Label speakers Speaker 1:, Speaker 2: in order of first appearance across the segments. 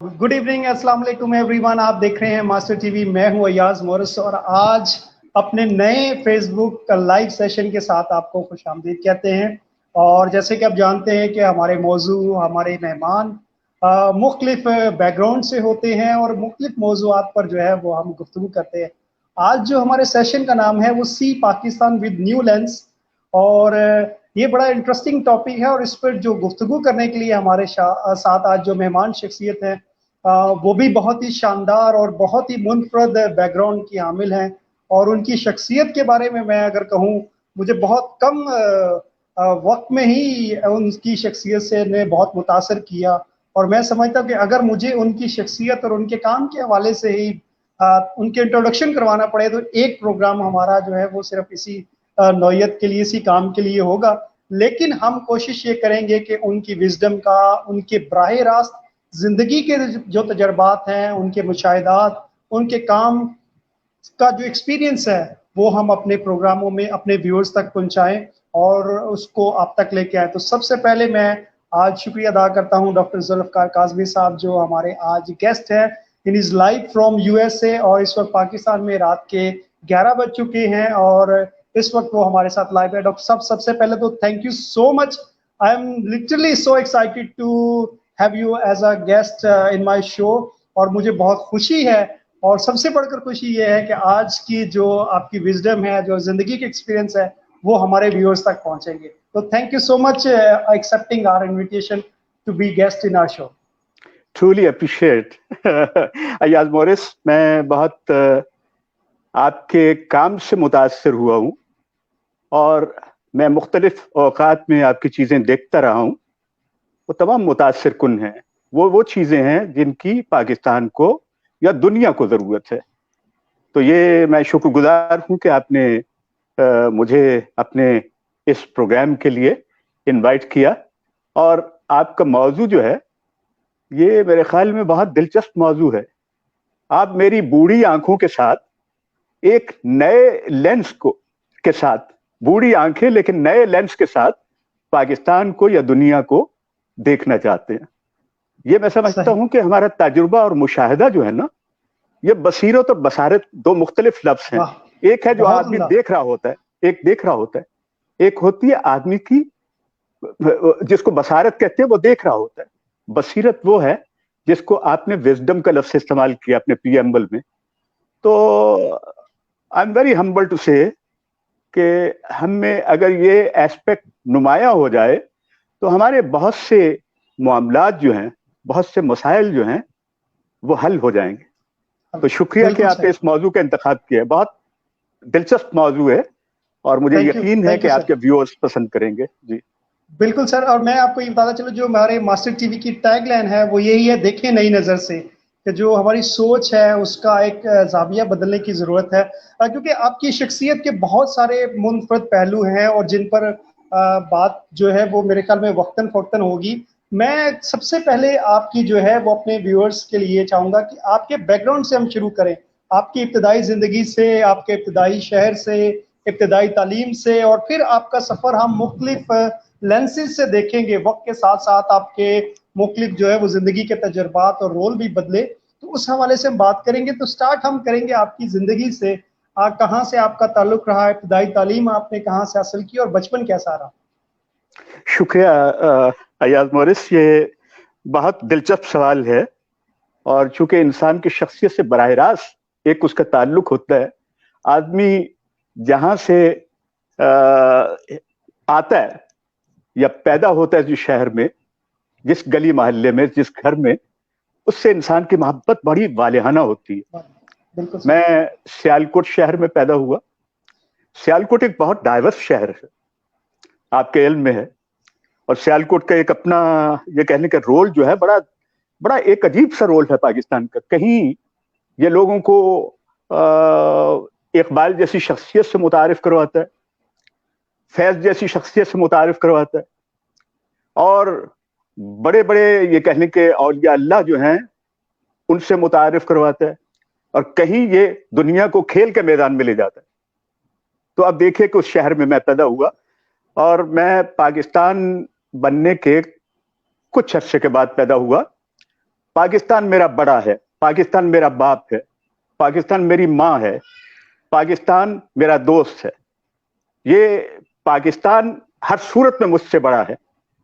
Speaker 1: Good evening, अस्सलाम वालेकुम everyone. आप देख रहे हैं मास्टर टीवी। मैं हूं अयाज मोरिस और आज अपने नए फेसबुक का लाइव सेशन के साथ आपको खुशामदीद कहते हैं। और जैसे कि आप जानते हैं कि हमारे मौजू, हमारे मेहमान मुख्तलिफ बैकग्राउंड से होते हैं और मुख्तलिफ मौजूआत पर जो है वो हम गुफ्तगू करते हैं। आज जो हमारे सेशन का नाम है वो सी पाकिस्तान विद न्यू लेंस, और ये बड़ा इंटरेस्टिंग टॉपिक है। और इस पर जो गुफ्तगू करने के लिए हमारे साथ आज जो मेहमान शख्सियत हैं वो भी बहुत ही शानदार और बहुत ही मुनफरद बैकग्राउंड की हामिल हैं। और उनकी शख्सियत के बारे में मैं अगर कहूँ, मुझे बहुत कम वक्त में ही उनकी शख्सियत से ने बहुत मुतासर किया। और मैं समझता हूँ कि अगर मुझे उनकी शख्सियत और उनके काम के हवाले से ही उनके इंट्रोडक्शन करवाना पड़े तो एक प्रोग्राम हमारा जो है वो सिर्फ इसी नौयत के लिए, इसी काम के लिए होगा। लेकिन हम कोशिश ये करेंगे कि उनकी विजडम का, उनके बराह रास्त जिंदगी के जो तजर्बात हैं, उनके मुशाहिदात, उनके काम का जो एक्सपीरियंस है वो हम अपने प्रोग्रामों में अपने व्यूअर्स तक पहुंचाएं और उसको आप तक लेके आए। तो सबसे पहले मैं आज शुक्रिया अदा करता हूं डॉक्टर जुल्फ़कार काज़मी साहब जो हमारे आज गेस्ट हैं इन इज लाइव फ्रॉम यूएसए। और इस वक्त पाकिस्तान में रात के 11 बज चुके हैं और इस वक्त वो हमारे साथ लाइव है। डॉक्टर साहब, सबसे पहले तो thank you so much. I am literally so excited to have you as a guest in my show. और मुझे बहुत खुशी है, और सबसे बढ़कर खुशी ये है कि आज की जो आपकी विजडम है, जो जिंदगी के एक्सपीरियंस है, वो हमारे व्यूअर्स तक पहुंचेंगे। तो thank you so much accepting our invitation to be guest in our show.
Speaker 2: Truly appreciate Ayaz Morris, मैं बहुत आपके काम से मुतासर हुआ हूँ और मैं मुख्तलिफ औकात में आपकी चीज़ें देखता रहा हूँ। वो तमाम मुतासर कुन हैं। वो चीज़ें हैं जिनकी पाकिस्तान को या दुनिया को ज़रूरत है। तो ये मैं शुक्रगुजार हूँ कि आपने मुझे अपने इस प्रोग्राम के लिए इनवाइट किया। और आपका मौजू जो है ये मेरे ख्याल में बहुत दिलचस्प मौजू है। आप मेरी बूढ़ी आंखों के साथ एक नए लेंस के साथ, बूढ़ी आंखें लेकिन नए लेंस के साथ पाकिस्तान को या दुनिया को देखना चाहते हैं। ये मैं समझता हूं कि हमारा तजुर्बा और मुशाहिदा जो है ना, ये बसीरत और बसारत दो मुख्तलिफ लफ्ज हैं। एक है जो आदमी देख रहा होता है, एक देख रहा होता है। एक होती है आदमी की, जिसको बसारत कहते हैं, वो देख रहा होता है। बसीरत वो है जिसको आपने विजडम का लफ्ज इस्तेमाल किया अपने प्रीएम्बल में। तो I am very humble to say कि हम में अगर ये एस्पेक्ट नुमाया हो जाए तो हमारे बहुत से मामलात जो हैं, बहुत से मसाइल जो हैं, वो हल हो जाएंगे। तो शुक्रिया कि आपने इस मौजू का इंतखाब किया। बहुत दिलचस्प मौजू है और मुझे यकीन है कि आपके व्यूअर्स पसंद करेंगे। जी
Speaker 1: बिल्कुल सर। और मैं आपको ये बताता चलो, जो हमारे मास्टर टीवी की टैगलाइन है वो यही है, देखें नई नज़र से। कि जो हमारी सोच है उसका एक ज़ाविया बदलने की ज़रूरत है, क्योंकि आपकी शख्सियत के बहुत सारे मुनफरद पहलू हैं और जिन पर बात जो है वो मेरे ख्याल में वक्तन फ़ौक्तन होगी। मैं सबसे पहले आपकी जो है वो अपने व्यूअर्स के लिए चाहूँगा कि आपके बैकग्राउंड से हम शुरू करें, आपकी इब्तदाई ज़िंदगी से, आपके इब्तदाई शहर से, इब्तदाई तालीम से, और फिर आपका सफ़र हम मुख्तलिफ लेंसेज से देखेंगे। वक्त के साथ साथ आपके मुख्तलिफ जो है वो जिंदगी के तजर्बात और रोल भी बदले, तो उस हवाले से हम बात करेंगे। तो स्टार्ट हम करेंगे आपकी जिंदगी से। कहाँ से आपका ताल्लुक रहा, इब्तदाई तालीम आपने कहाँ से हासिल की और बचपन कैसा रहा?
Speaker 2: शुक्रिया अयाज मोरिस, ये बहुत दिलचस्प सवाल है। और चूंकि इंसान की शख्सियत से बराह रास्त एक उसका ताल्लुक होता है, आदमी जहां से आता है या पैदा होता है, जिस शहर में, जिस गली मोहल्ले में, जिस घर में, उससे इंसान की मोहब्बत बड़ी वालिहाना होती है। मैं सियालकोट शहर में पैदा हुआ। सियालकोट एक बहुत डाइवर्स शहर है, आपके इल्म में है। और सियालकोट का एक अपना, ये कहने का रोल जो है, बड़ा बड़ा एक अजीब सा रोल है पाकिस्तान का। कहीं ये लोगों को इकबाल जैसी शख्सियत से मुतारिफ करवाता है, फैज जैसी शख्सियत से मुतारिफ करवाता है, और बड़े बड़े ये कहने के औलिया अल्लाह जो हैं उनसे मुतारिफ करवाता है, और कहीं ये दुनिया को खेल के मैदान में ले जाता है। तो अब देखिए कि उस शहर में मैं पैदा हुआ, और मैं पाकिस्तान बनने के कुछ अरसे के बाद पैदा हुआ। پاکستان میرا بڑا ہے، پاکستان میرا باپ ہے، پاکستان میری ماں ہے، پاکستان میرا دوست ہے. یہ پاکستان ہر صورت میں مجھ سے بڑا ہے.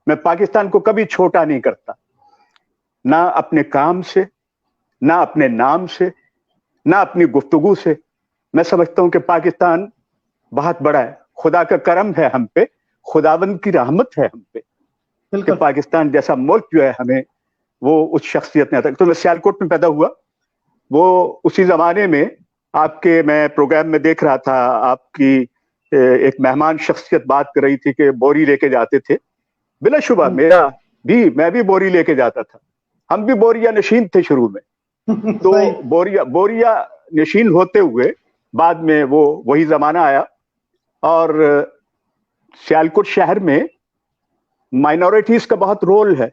Speaker 2: میں پاکستان کو کبھی چھوٹا نہیں کرتا، نہ اپنے کام سے، نہ اپنے نام سے، نہ اپنی گفتگو سے. میں سمجھتا ہوں کہ پاکستان بہت بڑا ہے. خدا کا کرم ہے ہم پہ، خداوند کی رحمت ہے ہم پہ کہ پاکستان جیسا ملک جو ہے ہمیں وہ اس شخصیت نے. تو میں سیالکوٹ میں پیدا ہوا. وہ اسی زمانے میں آپ کے، میں پروگرام میں دیکھ رہا تھا، آپ کی ایک مہمان شخصیت بات کر رہی تھی کہ بوری لے کے جاتے تھے. بلا شبہ میں بھی بوری لے کے جاتا تھا. ہم بھی بوریا نشین تھے شروع میں. تو بوریا نشین ہوتے ہوئے بعد میں وہی زمانہ آیا. اور سیالکوٹ شہر میں مائنورٹیز کا بہت رول ہے.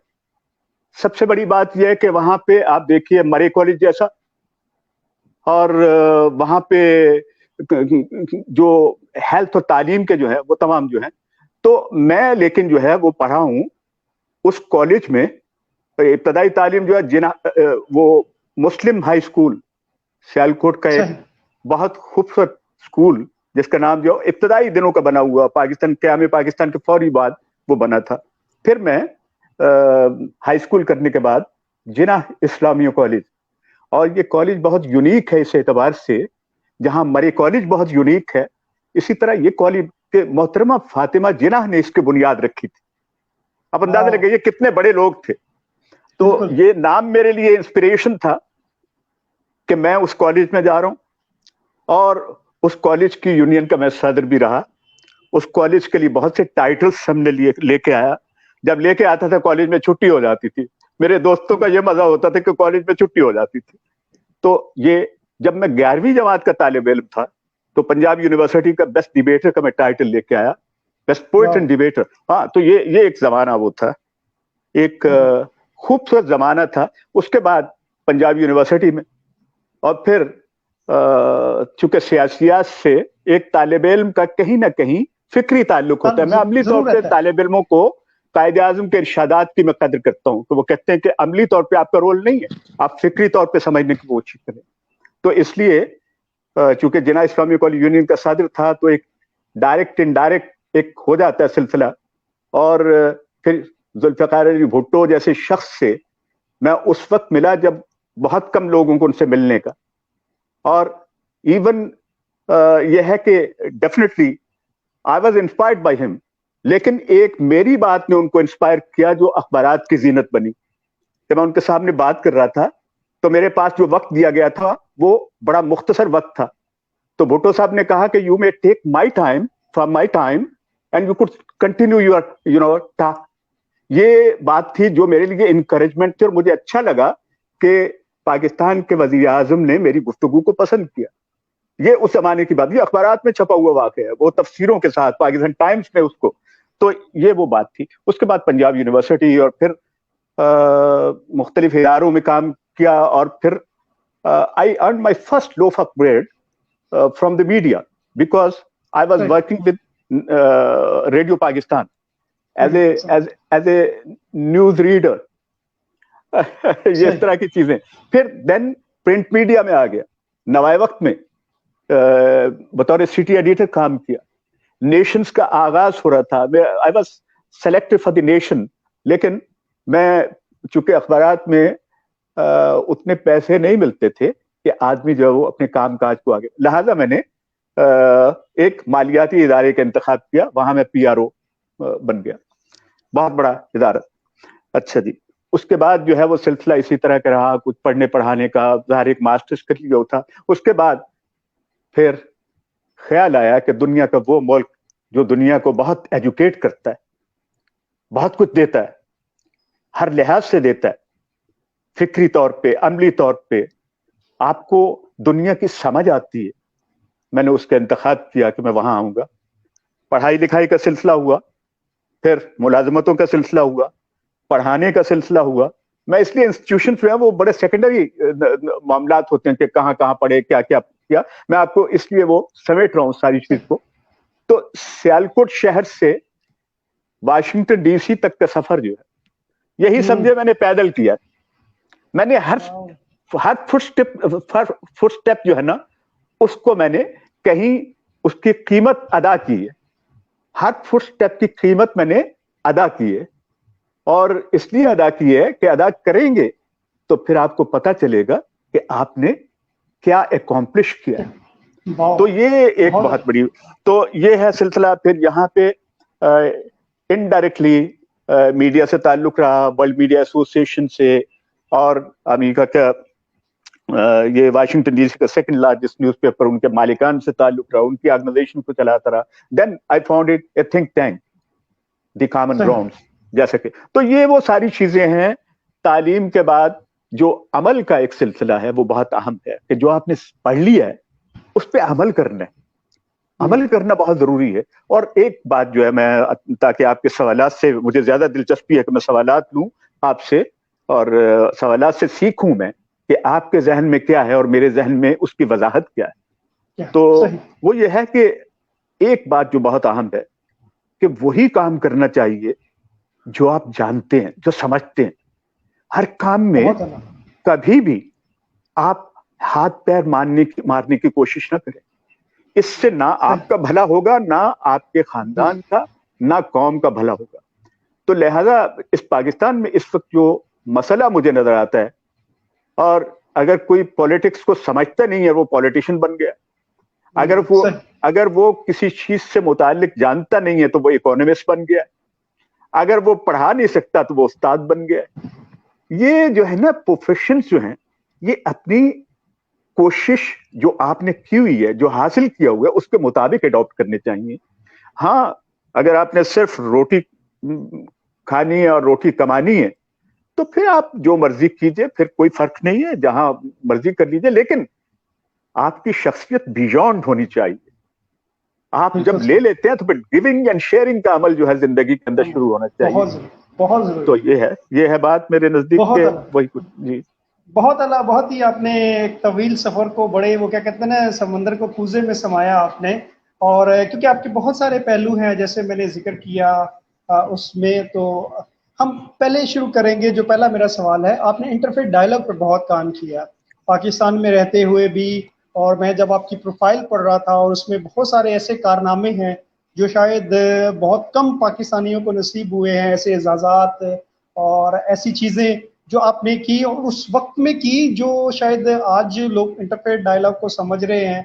Speaker 2: سب سے بڑی بات یہ ہے کہ وہاں پہ آپ دیکھیے مرے کالج جیسا، اور وہاں پہ جو ہیلتھ اور تعلیم کے جو ہے وہ تمام جو ہیں. تو میں لیکن جو ہے وہ پڑھا ہوں اس کالج میں. ابتدائی تعلیم جو ہے وہ مسلم ہائی اسکول سیالکوٹ کا ایک بہت خوبصورت اسکول جس کا نام جو ابتدائی دنوں کا بنا ہوا، پاکستان قیام پاکستان کے فوری بعد وہ بنا تھا. پھر میں ہائی اسکول کرنے کے بعد جناح اسلامیہ کالج، اور یہ کالج بہت یونیک ہے اس اعتبار سے، جہاں مرے کالج بہت یونیک ہے، اسی طرح یہ کالج کے محترمہ فاطمہ جناح نے اس کی بنیاد رکھی تھی. اب اندازہ لگائیے کتنے بڑے لوگ تھے. تو یہ نام میرے لیے انسپریشن تھا کہ میں اس کالج میں جا رہا ہوں، اور اس کالج کی یونین کا میں صدر بھی رہا. اس کالج کے لیے بہت سے ٹائٹلز ہم نے لے کے آیا. جب لے کے آتا تھا کالج میں چھٹی ہو جاتی تھی. میرے دوستوں کا یہ مزہ ہوتا تھا کہ کالج میں چھٹی ہو جاتی تھی. تو یہ جب میں 11ویں جماعت کا طالب علم تھا تو پنجاب یونیورسٹی کا بیسٹ ڈیبیٹر کا میں ٹائٹل لے کے آیا، بیسٹ پوئٹ اینڈ ڈیبیٹر. ہاں، تو یہ ایک زمانہ وہ تھا، ایک خوبصورت زمانہ تھا. اس کے بعد پنجاب یونیورسٹی میں، اور پھر چونکہ سیاسیات سے ایک طالب علم کا کہیں نہ کہیں فکری تعلق ہوتا ہے. میں عملی طور پہ طالب علموں کو قائد اعظم کے ارشادات کی میں قدر کرتا ہوں کہ وہ کہتے ہیں کہ عملی طور پہ آپ کا رول نہیں ہے، آپ فکری طور پہ سمجھنے کی کوشش کریں. تو اس لیے چونکہ جناح اسلامی کالج یونین کا صدر تھا تو ایک ڈائریکٹ انڈائریکٹ ایک ہو جاتا ہے سلسلہ. اور پھر ذوالفقار علی بھٹو جیسے شخص سے میں اس وقت ملا جب بہت کم لوگوں کو ان سے ملنے کا. اور ایون یہ ہے کہ definitely I was inspired by ہم. لیکن ایک میری بات نے ان کو انسپائر کیا جو اخبارات کی زینت بنی. جب میں ان کے سامنے بات کر رہا تھا تو میرے پاس جو وقت دیا گیا تھا وہ بڑا مختصر وقت تھا. تو بھٹو صاحب نے کہا کہ you may take my time from my time and you could continue your talk. یہ بات تھی جو میرے لیے انکریجمنٹ تھی، اور مجھے اچھا لگا کہ پاکستان کے وزیر اعظم نے میری گفتگو کو پسند کیا. یہ اس زمانے کی بات، یہ اخبارات میں چھپا ہوا واقعہ ہے، وہ تفسیروں کے ساتھ پاکستان ٹائمز میں اس کو. تو یہ وہ بات تھی. اس کے بعد پنجاب یونیورسٹی، اور پھر مختلف اداروں میں کام کیا، اور پھر I earned my first loaf of bread from the media because I was working with Radio Pakistan as a news reader. یہ اس طرح کی چیزیں. پھر دین پرنٹ میڈیا میں آ گیا، نوائے وقت میں بطور سٹی ایڈیٹر کام کیا. نیشنز کا آغاز ہو رہا تھا، I was selected for the nation. لیکن میں چونکہ اخبارات میں اتنے پیسے نہیں ملتے تھے کہ آدمی جو ہے وہ اپنے کام کاج کو آگے، لہٰذا میں نے ایک مالیاتی ادارے کا انتخاب کیا. وہاں میں PRO بن گیا، بہت بڑا ادارہ. اچھا جی. اس کے بعد جو ہے وہ سلسلہ اسی طرح کا رہا، کچھ پڑھنے پڑھانے کا، ظاہر ایک ماسٹرز کر لیا تھا. اس کے بعد پھر خیال آیا کہ دنیا کا وہ ملک جو دنیا کو بہت ایجوکیٹ کرتا ہے، بہت کچھ دیتا ہے، ہر لحاظ سے دیتا ہے، فکری طور پہ، عملی طور پہ آپ کو دنیا کی سمجھ آتی ہے. میں نے اس کا انتخاب کیا کہ میں وہاں آؤں گا. پڑھائی لکھائی کا سلسلہ ہوا، پھر ملازمتوں کا سلسلہ ہوا، پڑھانے کا سلسلہ ہوا. میں اس لیے انسٹیٹیوشن جو ہے وہ بڑے سیکنڈری معاملات ہوتے ہیں کہ کہاں کہاں پڑھے، کیا کیا کیا. میں آپ کو اس لیے وہ سمیٹ رہا ہوں ساری چیز کو. تو سیالکوٹ شہر سے واشنگٹن DC تک کا سفر جو ہے یہی سمجھے میں نے پیدل کیا. میں نے ہر فٹ اسٹیپ جو ہے نا اس کو میں نے کہیں اس کی قیمت ادا کی ہے, ہر فٹ اسٹیپ کی قیمت میں نے ادا کی ہے, اور اس لیے ادا کی ہے کہ ادا کریں گے تو پھر آپ کو پتا چلے گا کہ آپ نے کیا اکمپلش کیا ہے. تو یہ ایک بہت بڑی, تو یہ ہے سلسلہ. پھر یہاں پہ انڈائریکٹلی میڈیا سے تعلق رہا, ورلڈ میڈیا ایسوسیشن سے, اور امریکہ کا یہ واشنگٹن ڈی سی کا سیکنڈ لارجسٹ نیوز پیپر, ان کے مالکان سے تعلق رہا, ان کی آرگنائزیشن کو چلاتا رہا. Then I found it a think tank, the common grounds, جیسے کہ. تو یہ وہ ساری چیزیں ہیں. تعلیم کے بعد جو عمل کا ایک سلسلہ ہے وہ بہت اہم ہے, کہ جو آپ نے پڑھ لیا ہے اس پہ عمل کرنا ہے. عمل کرنا بہت ضروری ہے. اور ایک بات جو ہے, میں تاکہ آپ کے سوالات سے مجھے زیادہ دلچسپی ہے کہ میں سوالات لوں آپ سے, اور سوالات سے سیکھوں میں کہ آپ کے ذہن میں کیا ہے اور میرے ذہن میں اس کی وضاحت کیا ہے. تو وہ یہ ہے کہ ایک بات جو بہت اہم ہے کہ وہی کام کرنا چاہیے جو آپ جانتے ہیں, جو سمجھتے ہیں. ہر کام میں کبھی بھی آپ ہاتھ پیر مارنے کی کوشش نہ کریں. اس سے نہ آپ کا بھلا ہوگا, نہ آپ کے خاندان کا, نہ قوم کا بھلا ہوگا. تو لہذا اس پاکستان میں اس وقت جو مسئلہ مجھے نظر آتا ہے, اور اگر کوئی پالیٹکس کو سمجھتا نہیں ہے وہ پالیٹیشین بن گیا, اگر وہ کسی چیز سے متعلق جانتا نہیں ہے تو وہ اکانومسٹ بن گیا, اگر وہ پڑھا نہیں سکتا تو وہ استاد بن گیا. یہ جو ہے نا پروفیشنز جو ہیں, یہ اپنی کوشش جو آپ نے کی ہوئی ہے, جو حاصل کیا ہوا ہے, اس کے مطابق اڈاپٹ کرنے چاہیے. ہاں, اگر آپ نے صرف روٹی کھانی ہے اور روٹی کمانی ہے تو پھر آپ جو مرضی کیجئے, پھر کوئی فرق نہیں ہے, جہاں مرضی کر لیجئے. لیکن آپ کی شخصیت بیونڈ ہونی چاہیے. آپ جب لے لیتے ہیں تو پھر گیونگ اینڈ شیئرنگ کا عمل جو ہے زندگی کے اندر شروع ہونا چاہیے.
Speaker 1: بہت ضروری.
Speaker 2: تو یہ ہے بات میرے نزدیک کے وہی کچھ. جی
Speaker 1: بہت اعلیٰ. بہت ہی آپ نے ایک طویل سفر کو بڑے وہ کیا کہتے ہیں نا سمندر کو کوزے میں سمایا آپ نے. اور کیونکہ آپ کے بہت سارے پہلو ہیں جیسے میں نے ذکر کیا اس میں. تو ہم پہلے شروع کریں گے. جو پہلا میرا سوال ہے, آپ نے انٹرفیتھ ڈائلاگ پر بہت کام کیا پاکستان میں رہتے ہوئے بھی, اور میں جب آپ کی پروفائل پڑھ رہا تھا اور اس میں بہت سارے ایسے کارنامے ہیں جو شاید بہت کم پاکستانیوں کو نصیب ہوئے ہیں, ایسے اعزازات اور ایسی چیزیں جو آپ نے کی اور اس وقت میں کی, جو شاید آج لوگ انٹرفیتھ ڈائلاگ کو سمجھ رہے ہیں,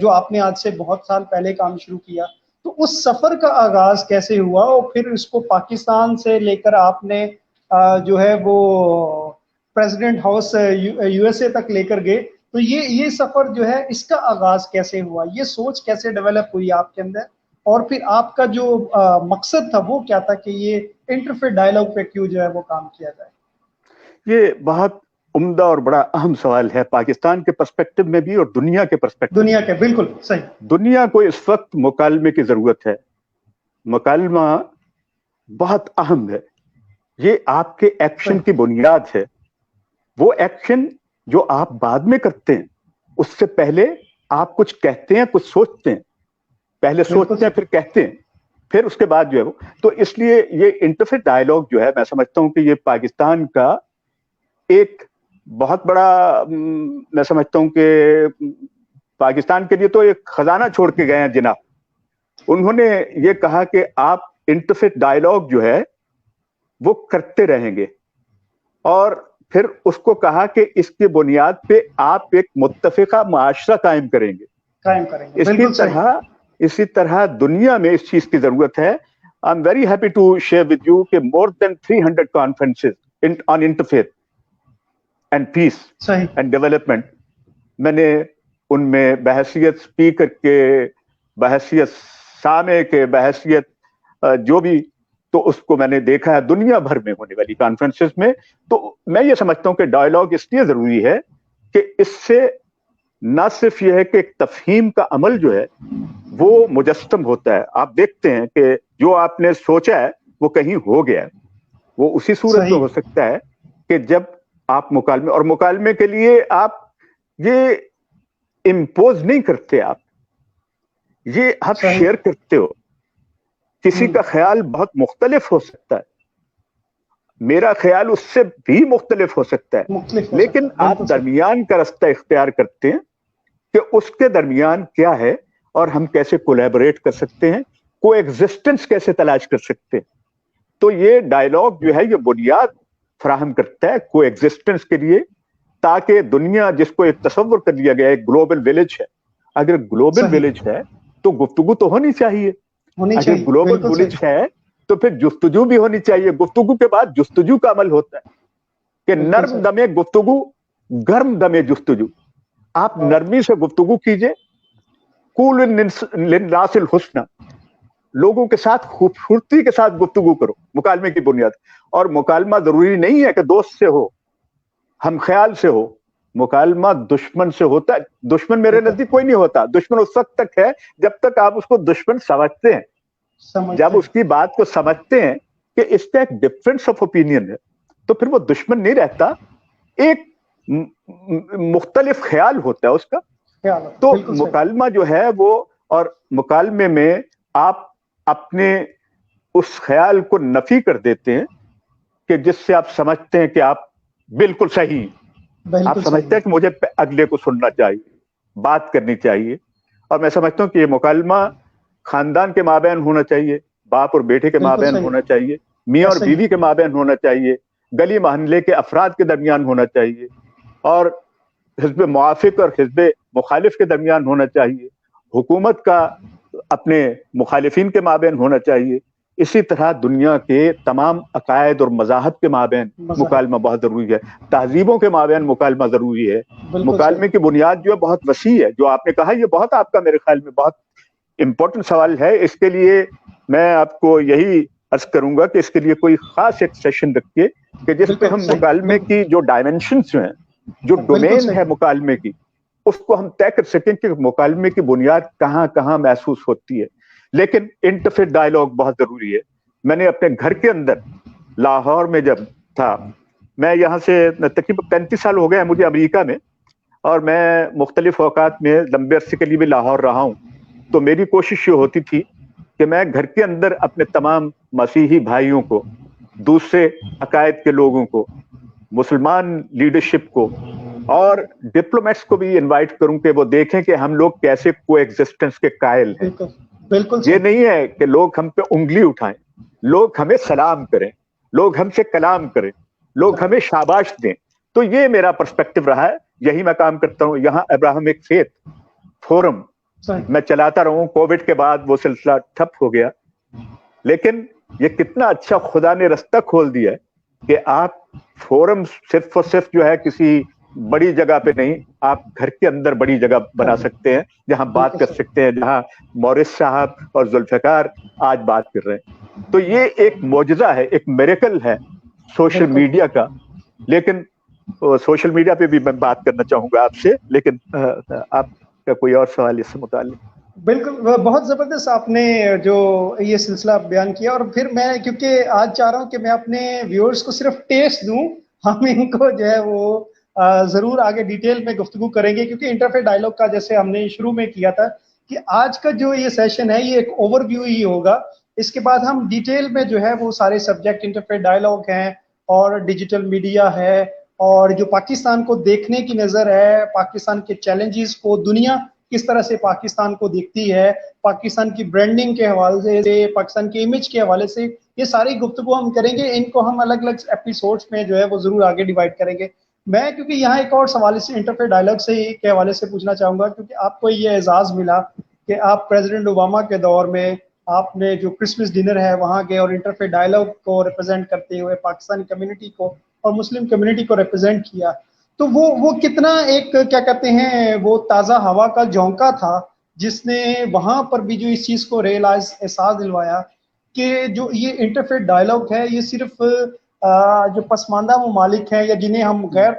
Speaker 1: جو آپ نے آج سے بہت سال پہلے کام شروع کیا. تو اس سفر کا آغاز کیسے ہوا, اور پھر اس کو پاکستان سے لے کر آپ نے جو ہے وہ president house U S A تک لے کر گئے. تو یہ سفر جو ہے اس کا آغاز کیسے ہوا, یہ سوچ کیسے ڈیولپ ہوئی آپ کے اندر, اور پھر آپ کا جو مقصد تھا وہ کیا تھا کہ یہ انٹرفیتھ ڈائلاگ پہ کیوں جو ہے وہ کام کیا جائے؟
Speaker 2: یہ بہت عمدہ اور بڑا اہم سوال ہے, پاکستان کے پرسپیکٹو میں بھی اور دنیا کے پرسپیکٹو.
Speaker 1: دنیا کے بالکل صحیح.
Speaker 2: دنیا کو اس وقت مکالمے کی ضرورت ہے. مکالمہ بہت اہم ہے. یہ آپ کے ایکشن کی بنیاد ہے. وہ ایکشن جو آپ بعد میں کرتے ہیں, اس سے پہلے آپ کچھ کہتے ہیں, کچھ سوچتے ہیں. پہلے سوچتے ہیں پھر کہتے ہیں, پھر اس کے بعد جو ہے وہ. تو اس لیے یہ انٹرفیتھ ڈائلاگ جو ہے, میں سمجھتا ہوں کہ یہ پاکستان کا ایک بہت بڑا, میں سمجھتا ہوں کہ پاکستان کے لیے تو ایک خزانہ چھوڑ کے گئے ہیں جناب. انہوں نے یہ کہا کہ آپ انٹرفیتھ ڈائلاگ جو ہے وہ کرتے رہیں گے, اور پھر اس کو کہا کہ اس کی بنیاد پہ آپ ایک متفقہ معاشرہ قائم کریں گے. اسی طرح دنیا میں اس چیز کی ضرورت ہے. I am very happy to share with you کہ more than 300 conferences on interfaith and peace and development میں نے ان میں بحیثیت اسپیکر کے, بحیثیت سامع کے, بحیثیت جو بھی, تو اس کو میں نے دیکھا ہے دنیا بھر میں ہونے والی کانفرنسز میں. تو میں یہ سمجھتا ہوں کہ ڈائلاگ اس لیے ضروری ہے کہ اس سے نہ صرف یہ ہے کہ ایک تفہیم کا عمل جو ہے وہ مجسم ہوتا ہے. آپ دیکھتے ہیں کہ جو آپ نے سوچا ہے وہ کہیں ہو گیا ہے, وہ اسی صورت میں ہو سکتا ہے کہ جب آپ مکالمے, اور مکالمے کے لیے آپ یہ امپوز نہیں کرتے, آپ شیئر کرتے ہو. کسی کا خیال بہت مختلف ہو سکتا ہے. मेरा ख्याल उससे भी मुख्तलिफ हो सकता है, लेकिन आप दरमियान का रास्ता इख्तियार करते हैं कि उसके दरमियान क्या है और हम कैसे कोलैबोरेट कर सकते हैं, कोएग्जिस्टेंस कैसे तलाश कर सकते हैं। तो ये डायलॉग जो है ये बुनियाद फराहम करता है कोएग्जिस्टेंस के लिए, ताकि दुनिया जिसको एक तस्वर कर लिया गया है ग्लोबल विलेज है, अगर ग्लोबल विलेज है तो गुफ्तगू तो होनी चाहिए, अगर ग्लोबल विलेज है तो फिर जुस्तजू भी होनी चाहिए, गुफ्तगू के बाद जुस्तजू का अमल होता है कि नर्म दमे गुफ्तगू गर्म दमे जुस्तजू। आप नरमी से गुफ्तगू कीजिए, कूल नासिल हुस्ना, लोगों के साथ खूबसूरती के साथ गुफ्तगू करो मुकालमे की बुनियाद। और मुकालमा जरूरी नहीं है कि दोस्त से हो, हम ख्याल से हो, मुकालमा दुश्मन से होता है। दुश्मन मेरे नजदीक कोई नहीं होता, दुश्मन उस वक्त तक है जब तक आप उसको दुश्मन समझते हैं, जब उसकी बात को समझते हैं कि इसका एक डिफरेंस ऑफ ओपिनियन है, तो फिर वो दुश्मन नहीं रहता, एक मुख्तलिफ ख्याल होता है उसका। तो मुकालमा जो है वो, और मुकालमे में आप अपने उस ख्याल को नफी कर देते हैं कि जिससे आप समझते हैं कि आप बिल्कुल सही, आप समझते हैं कि मुझे अगले को सुनना चाहिए, बात करनी चाहिए। और मैं समझता हूँ कि ये मुकालमा खानदान के माबैन होना चाहिए, बाप और बेटे के माबैन होना चाहिए, मियाँ और बीवी के माबैन होना चाहिए, गली मोहल्ले के अफराद के दरमियान होना चाहिए, और हिज़्ब मुआफिक और हिज़्ब मुखालिफ के दरमियान होना चाहिए, हुकूमत का अपने मुखालिफिन के माबैन होना चाहिए। इसी तरह दुनिया के तमाम अकायद और मज़ाहब के माबैन मुकालमा बहुत जरूरी है, तहजीबों के माबैन मुकालमा जरूरी है। मुकालमे की बुनियाद जो है बहुत वसी है, जो आपने कहा ये बहुत आपका मेरे ख्याल में बहुत इंपॉर्टेंट सवाल है। इसके लिए मैं आपको यही अर्ज करूंगा कि इसके लिए कोई खास एक सेशन रखिए कि जिस पे हम मुकालमे की जो डायमेंशंस हैं, जो डोमेन है मुकालमे की, उसको हम तय कर सकें कि मुकालमे की बुनियाद कहाँ कहाँ महसूस होती है। लेकिन इंटरफेथ डायलॉग बहुत जरूरी है। मैंने अपने घर के अंदर लाहौर में जब था, मैं यहाँ से तकरीबन 35 साल हो गए हैं मुझे अमेरिका में, और मैं मुख्तलिफ औकात में लंबे अरसे के लिए भी लाहौर रहा हूँ। तो मेरी कोशिश ये होती थी कि मैं घर के अंदर अपने तमाम मसीही भाइयों को, दूसरे अकायद के लोगों को, मुसलमान लीडरशिप को और डिप्लोमेट्स को भी इनवाइट करूं कि वो देखें कि हम लोग कैसे कोएग्जिस्टेंस के कायल हैं। बिल्कुल ये नहीं है कि लोग हम पे उंगली उठाएं, लोग हमें सलाम करें, लोग हमसे कलाम करें, लोग हमें शाबाश दें। तो ये मेरा पर्सपेक्टिव रहा है, यही मैं काम करता हूँ। यहाँ अब्राहमिक फेथ फोरम मैं चलाता रहूं, कोविड के बाद वो सिलसिला ठप हो गया, लेकिन ये कितना अच्छा खुदा ने रास्ता खोल दिया है कि आप फोरम सिर्फ और सिर्फ जो है किसी बड़ी जगह पे नहीं, आप घर के अंदर बड़ी जगह बना सकते हैं जहां बात कर सकते हैं, जहां मोरिस साहब और जुल्फिकार आज बात कर रहे हैं। तो ये एक मौजज़ा है, एक मिरेकल है सोशल मीडिया का। लेकिन सोशल मीडिया पे भी मैं बात करना चाहूंगा आपसे, लेकिन आपका कोई और सवाल इससे मुताल्लिक?
Speaker 1: बिल्कुल, बहुत जबरदस्त आपने जो ये सिलसिला बयान किया। और फिर मैं क्योंकि आज चाह रहा हूँ कि मैं अपने व्यूअर्स को सिर्फ टेस्ट दूं, हम इनको जो है वो जरूर आगे डिटेल में गुफ्तगू करेंगे, क्योंकि इंटरफेथ डायलॉग का जैसे हमने शुरू में किया था कि आज का जो ये सेशन है ये एक ओवरव्यू ही होगा। इसके बाद हम डिटेल में जो है वो सारे सब्जेक्ट, इंटरफेथ डायलॉग हैं और डिजिटल मीडिया है और जो पाकिस्तान को देखने की नजर है, पाकिस्तान के चैलेंजेस को, दुनिया किस तरह से पाकिस्तान को देखती है, पाकिस्तान की ब्रांडिंग के हवाले से, पाकिस्तान की इमेज के हवाले से, ये सारी गुफ्तगू हम करेंगे। इनको हम अलग अलग एपिसोड्स में जो है वो जरूर आगे डिवाइड करेंगे। मैं क्योंकि यहाँ एक और सवाल इस इंटरफेथ डायलॉग से के हवाले से पूछना चाहूंगा, क्योंकि आपको ये एजाज मिला कि आप प्रेसिडेंट ओबामा के दौर में आपने जो क्रिसमस डिनर है वहाँ गए और इंटरफेथ डायलॉग को रिप्रेजेंट करते हुए पाकिस्तानी कम्युनिटी को और मुस्लिम कम्युनिटी को रिप्रेजेंट किया। तो वो कितना एक क्या कहते हैं वो ताज़ा हवा का झोंका था, जिसने वहाँ पर भी जो इस चीज़ को रियलाइज, एहसास दिलवाया कि जो ये इंटरफेथ डायलॉग है ये सिर्फ जो पसमानदा ममालिक हैं या जिन्हें हम गैर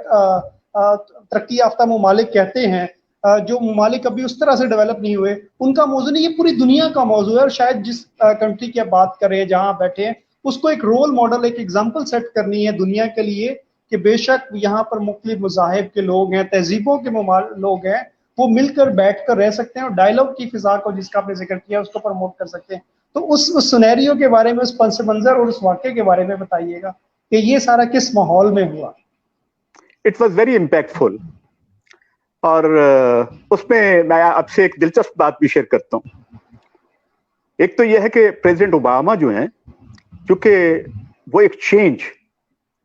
Speaker 1: तरक्की याफ्ता ममालिक कहते हैं, जो ममालिक अभी उस तरह से डेवलप नहीं हुए, उनका मौजू नहीं, ये पूरी दुनिया का मौजू है। और शायद जिस कंट्री की आप बात कर रहे हैं जहाँ बैठे हैं, उसको एक रोल मॉडल, एक एग्जाम्पल सेट करनी है दुनिया के लिए कि बेशक यहाँ पर मुख्तलिफ मज़ाहिब के लोग हैं, तहजीबों के लोग हैं, वो मिलकर बैठ कर रह सकते हैं और डायलॉग की फिजा को जिसका आपने जिक्र किया उसको प्रमोट कर सकते हैं। तो उस सिनेरियो के बारे में, उस पस मंजर और उस वाक़े के बारे में बताइएगा। کہ یہ سارا کس ماحول میں ہوا؟
Speaker 2: It was very impactful. اور اس میں میں آپ سے ایک دلچسپ بات بھی شیئر کرتا ہوں. ایک تو یہ ہے کہ پریزیڈنٹ اوباما جو ہیں، چونکہ وہ ایک چینج،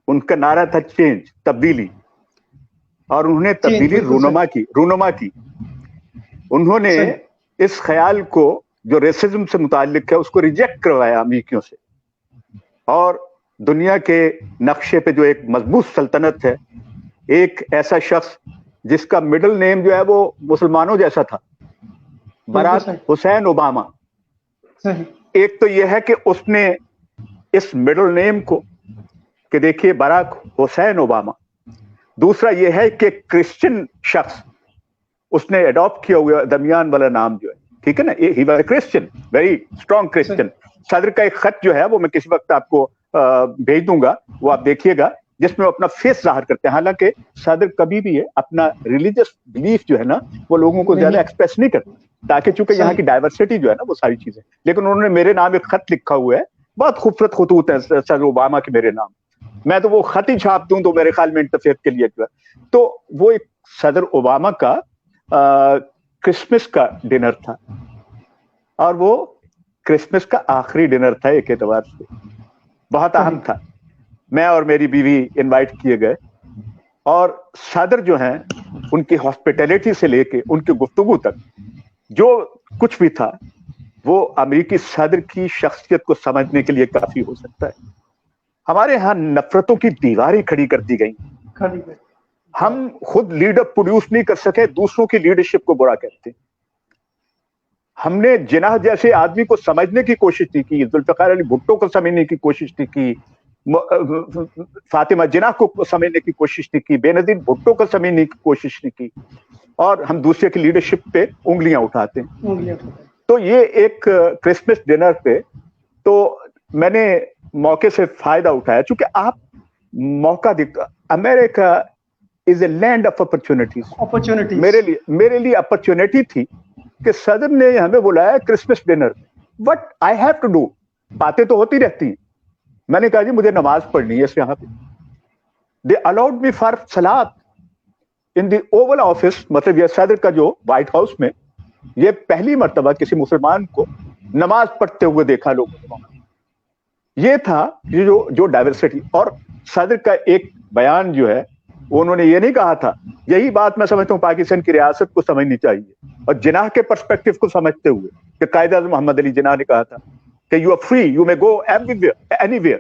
Speaker 2: ان کا نعرہ تھا چینج، تبدیلی، اور انہوں نے تبدیلی رونما کی. انہوں نے اس خیال کو جو ریسزم سے متعلق ہے اس کو ریجیکٹ کروایا امریکیوں سے، اور دنیا کے نقشے پہ جو ایک مضبوط سلطنت ہے، ایک ایسا شخص جس کا مڈل نیم جو ہے وہ مسلمانوں جیسا تھا، براک حسین اوباما. ایک تو یہ ہے کہ اس نے اس مڈل نیم کو کہ دیکھیے براک حسین اوباما. دوسرا یہ ہے کہ کرسچن شخص اس نے اڈاپٹ کیا ہوا درمیان والا نام جو ہے، ٹھیک ہے نا، he was a Christian, very strong Christian. صدر کا ایک خط جو ہے وہ میں کسی وقت آپ کو بھیج دوں گا، وہ آپ دیکھیے گا، جس میں وہ اپنا فیس ظاہر کرتے ہیں. حالانکہ صدر کبھی بھی ہے اپنا ریلیجس بلیف جو ہے نا وہ لوگوں کو زیادہ ایکسپریس نہیں کرتے، تاکہ چونکہ یہاں کی ڈائیورسٹی جو ہے نا وہ ساری چیزیں. لیکن انہوں نے میرے نام ایک خط لکھا ہوا ہے، بہت خوبصورت خطوط ہے صدر اوباما کے میرے نام. میں تو وہ خط ہی چھاپ دوں تو میرے خیال میں انٹرفیئر کے لیے جو ہے. تو وہ ایک صدر اوباما کا کرسمس کا ڈنر تھا، اور وہ کرسمس کا آخری ڈنر تھا ایک اعتبار سے، بہت اہم تھا. میں اور میری بیوی انوائٹ کیے گئے، اور صدر جو ہیں ان کی ہاسپٹیلٹی سے لے کے ان کی گفتگو تک جو کچھ بھی تھا وہ امریکی صدر کی شخصیت کو سمجھنے کے لیے کافی ہو سکتا ہے. ہمارے ہاں نفرتوں کی دیواریں کھڑی کر دی گئیں. ہم خود لیڈر پروڈیوس نہیں کر سکے، دوسروں کی لیڈرشپ کو برا کہتے ہیں. ہم نے جناح جیسے آدمی کو سمجھنے کی کوشش نہیں کی، ذوالفقار علی بھٹو کو سمجھنے کی کوشش نہیں کی، فاطمہ جناح کو سمجھنے کی کوشش نہیں کی، بے نظیر بھٹو کو سمجھنے کی کوشش نہیں کی، اور ہم دوسرے کی لیڈرشپ پہ انگلیاں اٹھاتے ہیں. تو یہ ایک کرسمس ڈنر پہ تو میں نے موقع سے فائدہ اٹھایا، چونکہ آپ موقع دیکھتا، امریکہ از اے لینڈ آف اپرچونٹیز. میرے لیے اپرچونٹی تھی کہ صدر نے ہمیں بلایا Christmas dinner. What I have to do, باتیں تو ہوتی رہتی ہیں. میں نے کہا جی مجھے نماز پڑھنی ہے یہاں پہ. دے الاؤڈ می فار صلاۃ ان دی اوول آفس. مطلب یہ صدر کا جو وائٹ ہاؤس میں یہ پہلی مرتبہ کسی مسلمان کو نماز پڑھتے ہوئے دیکھا لوگوں. یہ تھا جو ڈائیورسٹی. اور صدر کا ایک بیان جو ہے انہوں نے یہ نہیں کہا تھا، یہی بات میں سمجھتا ہوں پاکستان کی ریاست کو سمجھنی چاہیے، اور جناح کے پرسپیکٹو کو سمجھتے ہوئے، کہ قائد اعظم محمد علی جناح نے کہا تھا کہ you are free, you may go anywhere,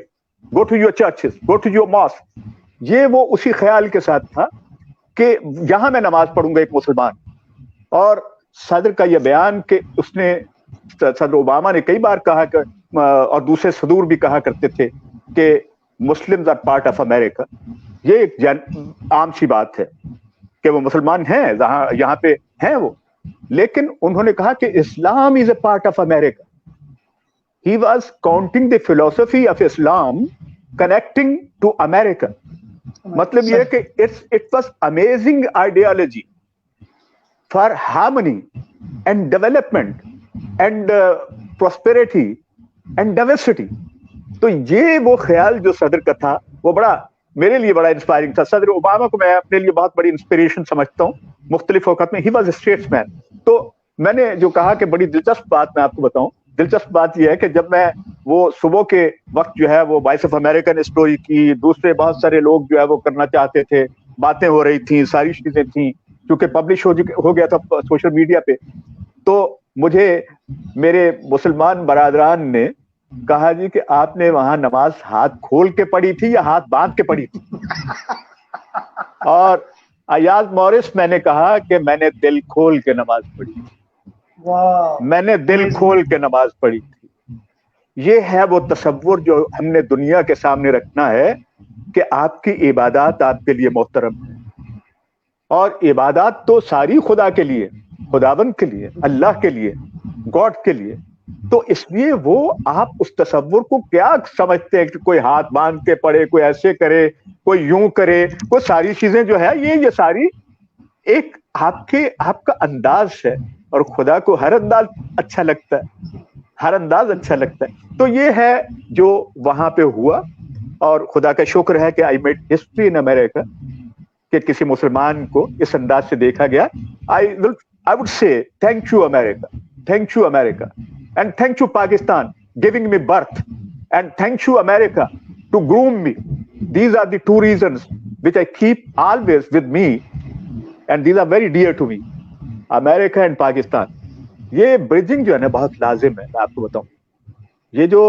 Speaker 2: go to your churches, go to your mosque. یہ وہ اسی خیال کے ساتھ تھا کہ یہاں میں نماز پڑھوں گا ایک مسلمان. اور صدر کا یہ بیان کہ اس نے، صدر اوباما نے کئی بار کہا کہ، اور دوسرے صدور بھی کہا کرتے تھے کہ Muslims are part of America. یہ ایک عام سی بات ہے کہ وہ مسلمان ہیں، یہاں پہ ہیں وہ، لیکن انہوں نے کہا کہ اسلام is a part of America. He was counting the philosophy of Islam connecting to America. مطلب یہ کہ it was amazing ideology for harmony and development and prosperity and diversity. تو یہ وہ خیال جو صدر کا تھا وہ میرے لیے بڑا انسپائرنگ تھا. صدر اوباما کو میں اپنے لیے بہت بڑی انسپریشن سمجھتا ہوں مختلف اوقات میں. He was a statesman. تو میں نے جو کہا کہ بڑی دلچسپ بات میں آپ کو بتاؤں، دلچسپ بات یہ ہے کہ جب میں وہ صبح کے وقت جو ہے وہ وائس آف امریکہ نے اسٹوری کی، دوسرے بہت سارے لوگ جو ہے وہ کرنا چاہتے تھے، باتیں ہو رہی تھیں، ساری چیزیں تھیں، کیونکہ پبلش ہو گیا تھا سوشل میڈیا پہ. تو مجھے میرے مسلمان برادران نے کہا جی کہ آپ نے وہاں نماز ہاتھ کھول کے پڑھی تھی یا ہاتھ باندھ کے پڑھی تھی؟ اور ایاز مورس میں نے کہا کہ میں نے دل کھول کے نماز پڑھی تھی. میں نے دل کھول کے نماز پڑھی تھی. یہ ہے وہ تصور جو ہم نے دنیا کے سامنے رکھنا ہے کہ آپ کی عبادات آپ کے لیے محترم ہے، اور عبادات تو ساری خدا کے لیے، خداوند کے لیے، اللہ کے لیے، گاڈ کے لیے. تو اس لیے وہ آپ اس تصور کو کیا سمجھتے ہیں کہ کوئی ہاتھ باندھ کے پڑھے، کوئی ایسے کرے، کوئی یوں کرے، کوئی ساری چیزیں جو ہے یہ ساری ایک آپ کا انداز ہے، اور خدا کو ہر انداز اچھا لگتا ہے، ہر انداز اچھا لگتا ہے. تو یہ ہے جو وہاں پہ ہوا. اور خدا کا شکر ہے کہ آئی میڈ ہسٹری ان امریکہ کہ کسی مسلمان کو اس انداز سے دیکھا گیا. I would say thank you America and thank you Pakistan giving me birth and thank you America to groom me. These are the two reasons which I keep always with me and these are very dear to me. America and Pakistan. یہ bridging جو ہے نا بہت لازم ہے. میں آپ کو بتاؤں یہ جو